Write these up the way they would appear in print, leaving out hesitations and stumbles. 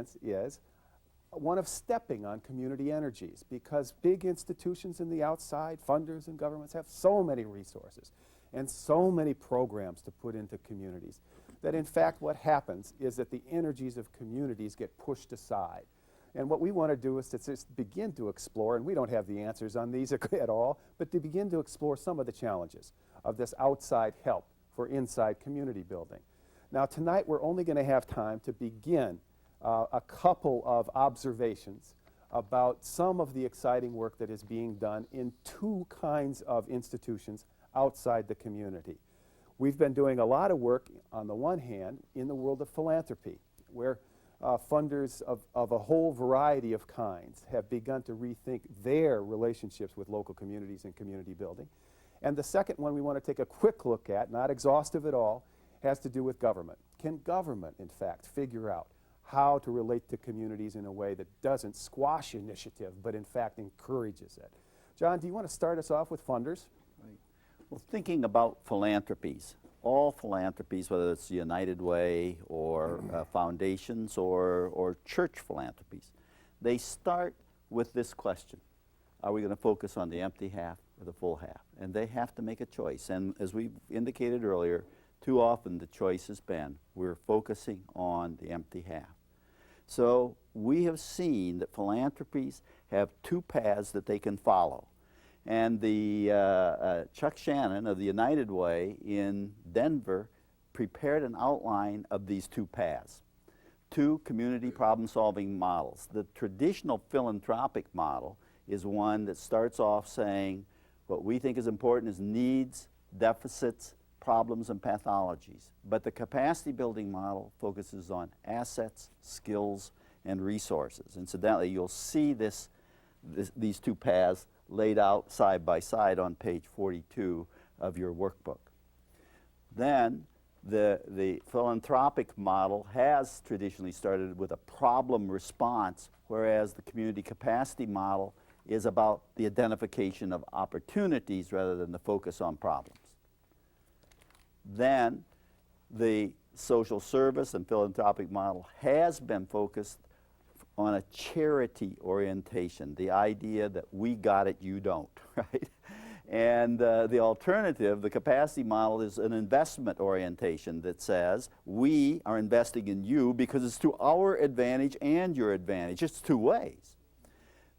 experience is one of stepping on community energies, because big institutions in the outside, funders and governments, have so many resources and so many programs to put into communities that in fact what happens is that the energies of communities get pushed aside. And what we want to do is to just begin to explore, and we don't have the answers on these at all, but to begin to explore some of the challenges of this outside help for inside community building. Now tonight we're only going to have time to begin a couple of observations about some of the exciting work that is being done in two kinds of institutions outside the community. We've been doing a lot of work, on the one hand, in the world of philanthropy, where funders of a whole variety of kinds have begun to rethink their relationships with local communities and community building. And the second one we want to take a quick look at, not exhaustive at all, has to do with government. Can government, in fact, figure out how to relate to communities in a way that doesn't squash initiative, but in fact encourages it? John, do you want to start us off with funders? Right. Well, thinking about philanthropies, all philanthropies, whether it's the United Way or foundations or church philanthropies, they start with this question: are we going to focus on the empty half or the full half? And they have to make a choice. And as we indicated earlier, too often the choice has been we're focusing on the empty half. So we have seen that philanthropies have two paths that they can follow. And the Chuck Shannon of the United Way in Denver prepared an outline of these two paths, two community problem-solving models. The traditional philanthropic model is one that starts off saying what we think is important is needs, deficits, problems, and pathologies. But the capacity building model focuses on assets, skills, and resources. Incidentally, you'll see these two paths laid out side by side on page 42 of your workbook. Then the philanthropic model has traditionally started with a problem response, whereas the community capacity model is about the identification of opportunities rather than the focus on problems. Then the social service and philanthropic model has been focused on a charity orientation, the idea that we got it, you don't, right? And the alternative, the capacity model, is an investment orientation that says we are investing in you because it's to our advantage and your advantage. It's two ways.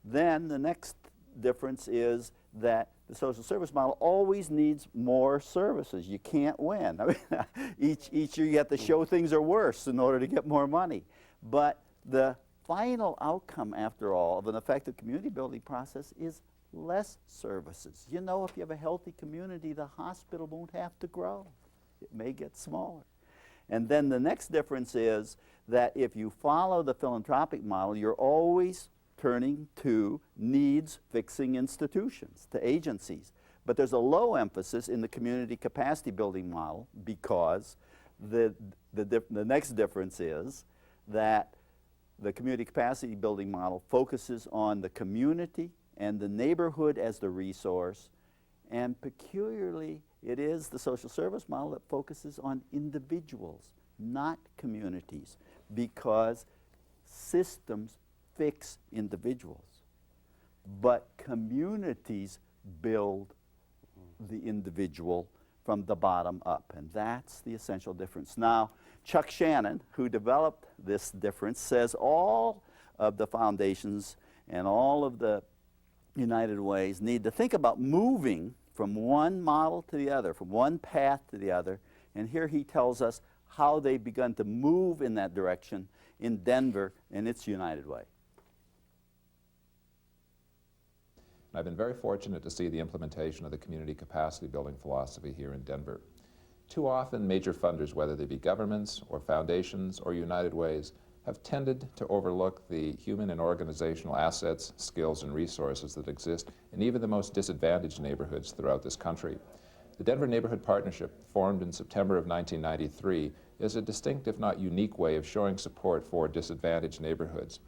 Then the next difference is that the social service model always needs more services. You can't win. I mean, each year you have to show things are worse in order to get more money. But the final outcome, after all, of an effective community building process is less services. You know, if you have a healthy community, the hospital won't have to grow. It may get smaller. And then the next difference is that if you follow the philanthropic model, you're always turning to needs-fixing institutions, to agencies. But there's a low emphasis in the community capacity building model because the next difference is that the community capacity building model focuses on the community and the neighborhood as the resource, and peculiarly it is the social service model that focuses on individuals, not communities, because systems fix individuals, but communities build the individual from the bottom up, and that's the essential difference. Now, Chuck Shannon, who developed this difference, says all of the foundations and all of the United Ways need to think about moving from one model to the other, from one path to the other, and here he tells us how they've begun to move in that direction in Denver and its United Way. I've been very fortunate to see the implementation of the community capacity building philosophy here in Denver. Too often, major funders, whether they be governments or foundations or United Ways, have tended to overlook the human and organizational assets, skills, and resources that exist in even the most disadvantaged neighborhoods throughout this country. The Denver Neighborhood Partnership, formed in September of 1993, is a distinct, if not unique, way of showing support for disadvantaged neighborhoods.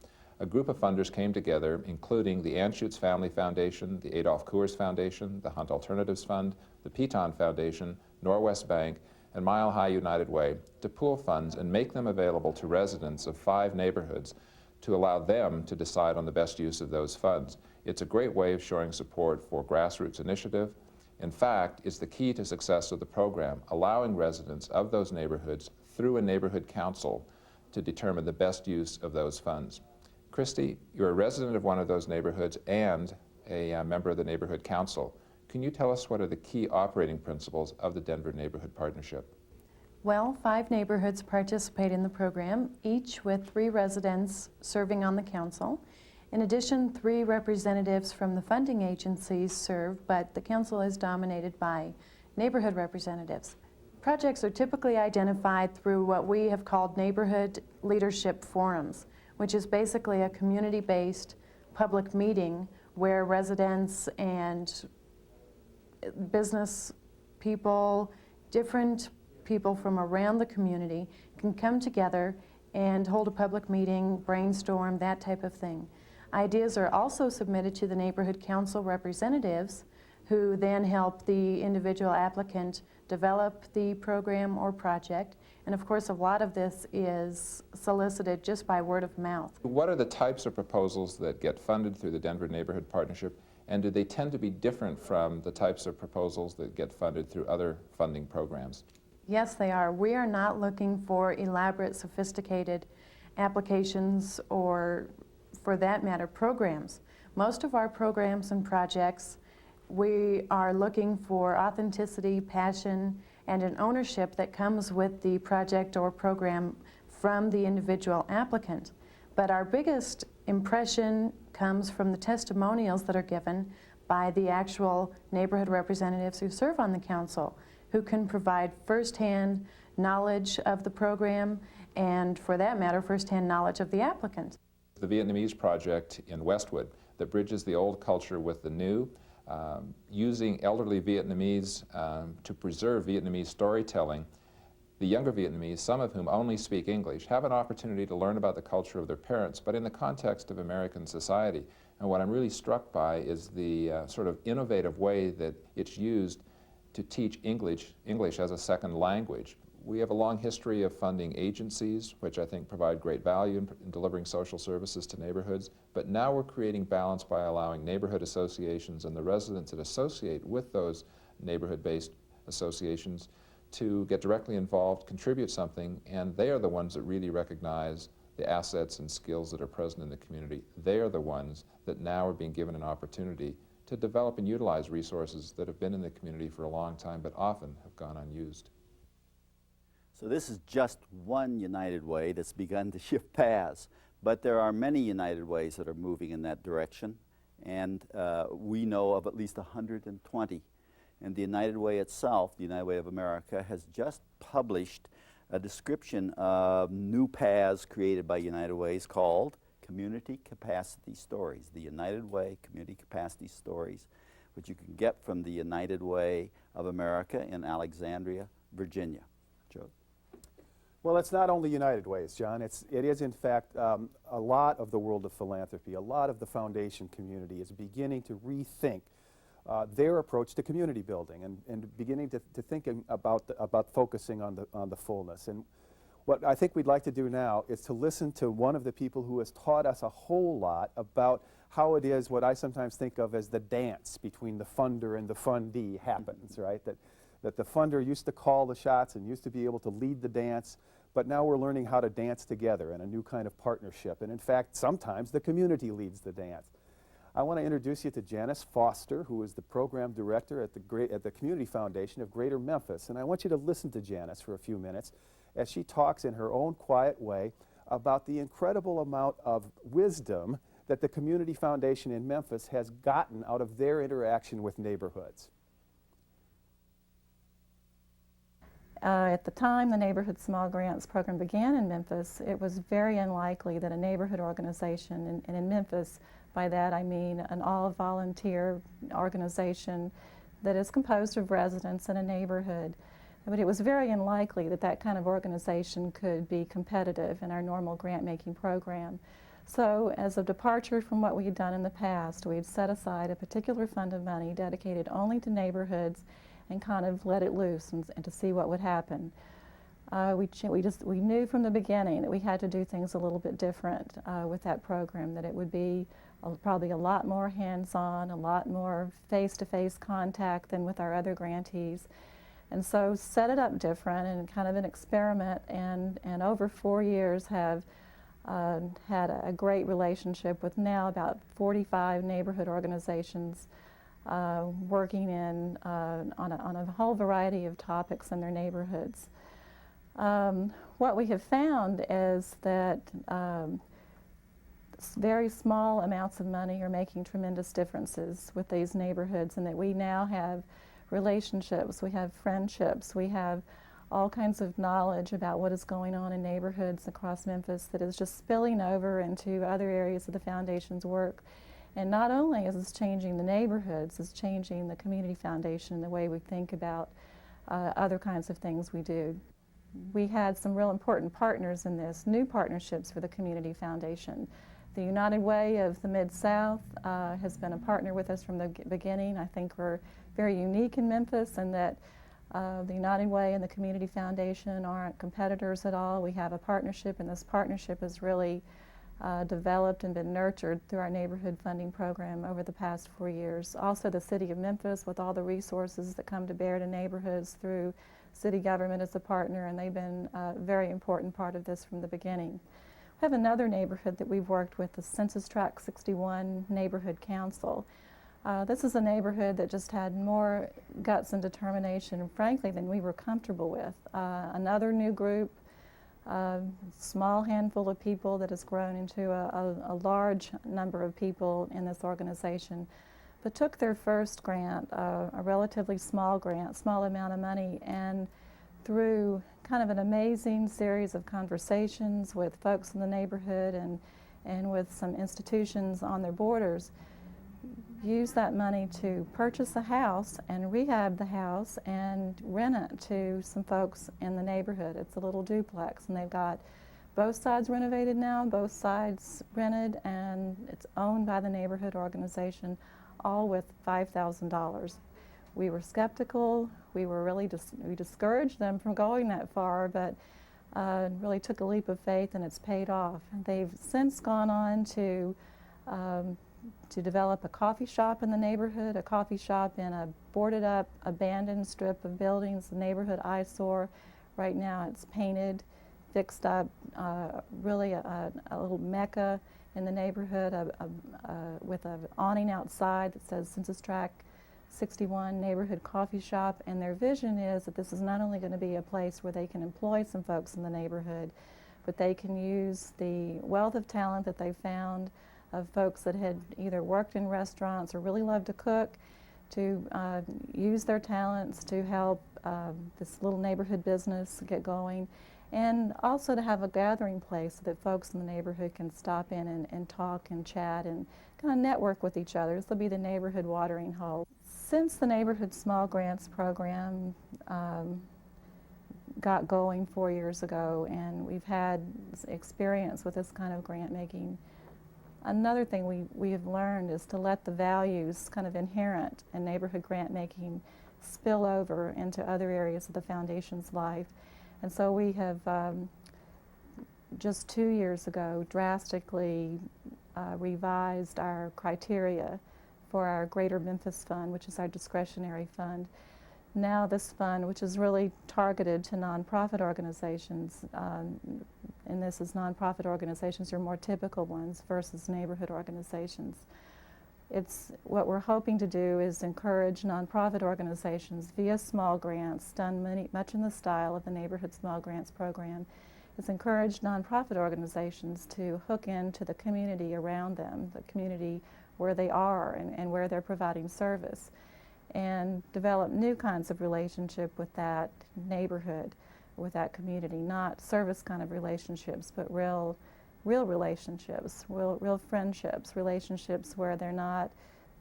A group of funders came together, including the Anschutz Family Foundation, the Adolph Coors Foundation, the Hunt Alternatives Fund, the Piton Foundation, Norwest Bank, and Mile High United Way to pool funds and make them available to residents of 5 neighborhoods to allow them to decide on the best use of those funds. It's a great way of showing support for grassroots initiative. In fact, it's the key to success of the program, allowing residents of those neighborhoods through a neighborhood council to determine the best use of those funds. Christy, you're a resident of one of those neighborhoods and a member of the neighborhood council. Can you tell us what are the key operating principles of the Denver Neighborhood Partnership? Well, 5 neighborhoods participate in the program, each with 3 residents serving on the council. In addition, 3 representatives from the funding agencies serve, but the council is dominated by neighborhood representatives. Projects are typically identified through what we have called neighborhood leadership forums, which is basically a community-based public meeting where residents and business people, different people from around the community can come together and hold a public meeting, brainstorm, that type of thing. Ideas are also submitted to the neighborhood council representatives who then help the individual applicant develop the program or project. And of course, a lot of this is solicited just by word of mouth. What are the types of proposals that get funded through the Denver Neighborhood Partnership, and do they tend to be different from the types of proposals that get funded through other funding programs? Yes, they are. We are not looking for elaborate, sophisticated applications or, for that matter, programs. Most of our programs and projects, we are looking for authenticity, passion, and an ownership that comes with the project or program from the individual applicant. But our biggest impression comes from the testimonials that are given by the actual neighborhood representatives who serve on the council, who can provide firsthand knowledge of the program and, for that matter, firsthand knowledge of the applicant. The Vietnamese project in Westwood that bridges the old culture with the new, using elderly Vietnamese to preserve Vietnamese storytelling. The younger Vietnamese, some of whom only speak English, have an opportunity to learn about the culture of their parents, but in the context of American society. And what I'm really struck by is the sort of innovative way that it's used to teach English as a second language. We have a long history of funding agencies, which I think provide great value in delivering social services to neighborhoods, but now we're creating balance by allowing neighborhood associations and the residents that associate with those neighborhood-based associations to get directly involved, contribute something, and they are the ones that really recognize the assets and skills that are present in the community. They are the ones that now are being given an opportunity to develop and utilize resources that have been in the community for a long time but often have gone unused. So this is just one United Way that's begun to shift paths, but there are many United Ways that are moving in that direction, and we know of at least 120. And the United Way itself, the United Way of America, has just published a description of new paths created by United Ways called Community Capacity Stories, the United Way Community Capacity Stories, which you can get from the United Way of America in Alexandria, Virginia. Joe? Well, it's not only United Ways, John. It is, in fact, a lot of the world of philanthropy, a lot of the foundation community is beginning to rethink their approach to community building and beginning to think about focusing on the fullness. And what I think we'd like to do now is to listen to one of the people who has taught us a whole lot about how it is what I sometimes think of as the dance between the funder and the fundee happens, right? That the funder used to call the shots and used to be able to lead the dance, but now we're learning how to dance together in a new kind of partnership. And in fact, sometimes the community leads the dance. I want to introduce you to Janice Foster, who is the program director at the Community Foundation of Greater Memphis. And I want you to listen to Janice for a few minutes as she talks in her own quiet way about the incredible amount of wisdom that the Community Foundation in Memphis has gotten out of their interaction with neighborhoods. At the time the Neighborhood Small Grants program began in Memphis, it was very unlikely that a neighborhood organization, and in Memphis, by that I mean an all-volunteer organization that is composed of residents in a neighborhood, but it was very unlikely that that kind of organization could be competitive in our normal grant-making program. So as a departure from what we had done in the past, we had set aside a particular fund of money dedicated only to neighborhoods and kind of let it loose and to see what would happen. We knew from the beginning that we had to do things a little bit different with that program, that it would be probably a lot more hands-on, a lot more face-to-face contact than with our other grantees. And so set it up different and kind of an experiment, and over 4 years have had a great relationship with now about 45 neighborhood organizations working on a whole variety of topics in their neighborhoods. What we have found is that very small amounts of money are making tremendous differences with these neighborhoods, and that we now have relationships, we have friendships, we have all kinds of knowledge about what is going on in neighborhoods across Memphis that is just spilling over into other areas of the Foundation's work. And not only is this changing the neighborhoods, it's changing the Community Foundation, the way we think about other kinds of things we do. We had some real important partners in this, new partnerships for the Community Foundation. The United Way of the Mid-South has been a partner with us from the beginning. I think we're very unique in Memphis in that the United Way and the Community Foundation aren't competitors at all. We have a partnership, and this partnership has really developed and been nurtured through our neighborhood funding program over the past 4 years. Also the City of Memphis, with all the resources that come to bear to neighborhoods through city government as a partner, and they've been a very important part of this from the beginning. We have another neighborhood that we've worked with, the Census Tract 61 Neighborhood Council. This is a neighborhood that just had more guts and determination, frankly, than we were comfortable with. Another new group, small handful of people that has grown into a large number of people in this organization, but took their first grant, a relatively small grant, small amount of money, and through kind of an amazing series of conversations with folks in the neighborhood and with some institutions on their borders, use that money to purchase a house and rehab the house and rent it to some folks in the neighborhood. It's a little duplex, and they've got both sides renovated now, both sides rented, and it's owned by the neighborhood organization, all with $5,000. We were skeptical. We were really we discouraged them from going that far, but really took a leap of faith, and it's paid off. They've since gone on to develop a coffee shop in the neighborhood, a coffee shop in a boarded up, abandoned strip of buildings, the neighborhood eyesore. Right now it's painted, fixed up, really a little mecca in the neighborhood with an awning outside that says Census Tract 61 Neighborhood Coffee Shop. And their vision is that this is not only going to be a place where they can employ some folks in the neighborhood, but they can use the wealth of talent that they found of folks that had either worked in restaurants or really loved to cook to use their talents to help this little neighborhood business get going, and also to have a gathering place so that folks in the neighborhood can stop in and talk and chat and kind of network with each other. This will be the neighborhood watering hole. Since the Neighborhood Small Grants Program got going 4 years ago, and we've had experience with this kind of grant making, another thing we have learned is to let the values kind of inherent in neighborhood grant making spill over into other areas of the Foundation's life. And so we have just 2 years ago drastically revised our criteria for our Greater Memphis Fund, which is our discretionary fund. Now this fund, which is really targeted to nonprofit organizations, and this is nonprofit organizations are more typical ones versus neighborhood organizations. It's what we're hoping to do is encourage nonprofit organizations via small grants, done much in the style of the Neighborhood Small Grants Program. It's encouraged nonprofit organizations to hook into the community around them, the community where they are and where they're providing service, and develop new kinds of relationship with that neighborhood, with that community, not service kind of relationships, but real relationships, real friendships, relationships where they're not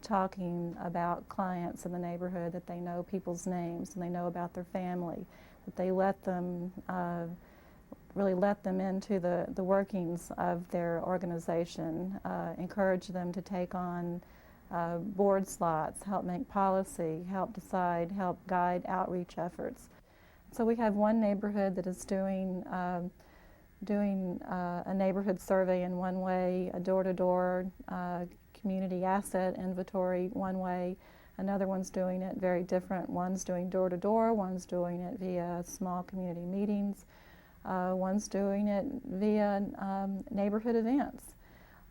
talking about clients in the neighborhood, that they know people's names and they know about their family, that they let them really let them into the workings of their organization, encourage them to take on board slots, help make policy, help decide, help guide outreach efforts. So we have one neighborhood that is doing a neighborhood survey in one way, a door-to-door community asset inventory one way. Another one's doing it very different. One's doing door-to-door, one's doing it via small community meetings, one's doing it via neighborhood events.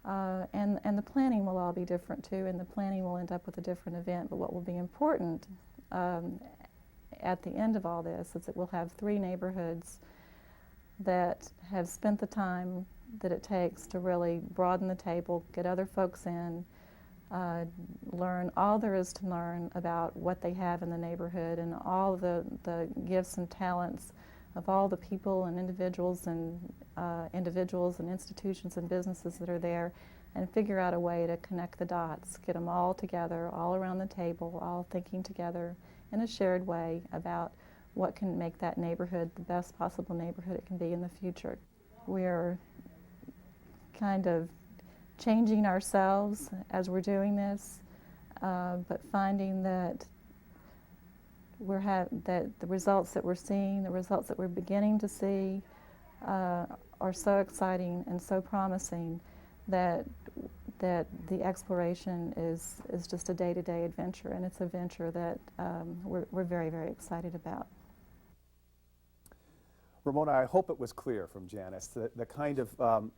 And the planning will all be different too, and the planning will end up with a different event. But what will be important at the end of all this is that we'll have 3 neighborhoods that have spent the time that it takes to really broaden the table, get other folks in, learn all there is to learn about what they have in the neighborhood and all the gifts and talents of all the people and individuals and institutions and businesses that are there, and figure out a way to connect the dots, get them all together, all around the table, all thinking together in a shared way about what can make that neighborhood the best possible neighborhood it can be in the future. We're kind of changing ourselves as we're doing this, but finding that that the results that we're seeing, the results that we're beginning to see, are so exciting and so promising that the exploration is just a day-to-day adventure, and it's a venture that we're very, very excited about. Ramona, I hope it was clear from Janice the kind of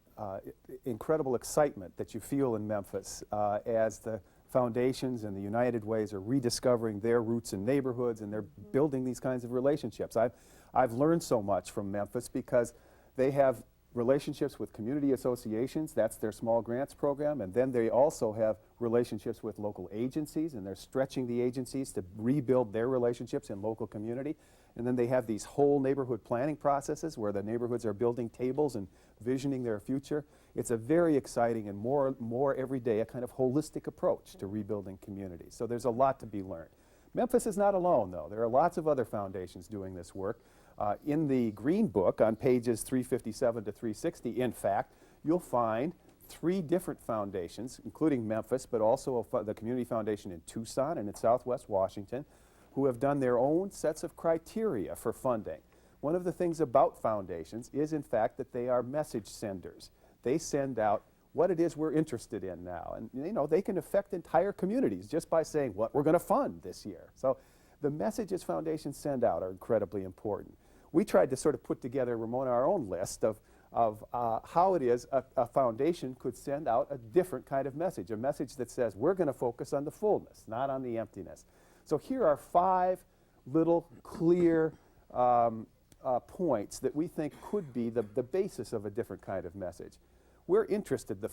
incredible excitement that you feel in Memphis as the foundations and the United Ways are rediscovering their roots in neighborhoods, and they're building these kinds of relationships. I've learned so much from Memphis because they have relationships with community associations. That's their small grants program, and then they also have relationships with local agencies, and they're stretching the agencies to rebuild their relationships in local community. And then they have these whole neighborhood planning processes where the neighborhoods are building tables and visioning their future. It's a very exciting and more every day, a kind of holistic approach to rebuilding communities. So there's a lot to be learned. Memphis is not alone, though. There are lots of other foundations doing this work. In the Green Book on pages 357 to 360, in fact, you'll find 3 different foundations, including Memphis, but also the Community Foundation in Tucson and in Southwest Washington, who have done their own sets of criteria for funding. One of the things about foundations is, in fact, that they are message senders. They send out what it is we're interested in now. And, you know, they can affect entire communities just by saying what we're going to fund this year. So the messages foundations send out are incredibly important. We tried to sort of put together, Ramona, our own list of how it is a foundation could send out a different kind of message, a message that says we're going to focus on the fullness, not on the emptiness. So here are 5 little clear points that we think could be the basis of a different kind of message. We're interested, the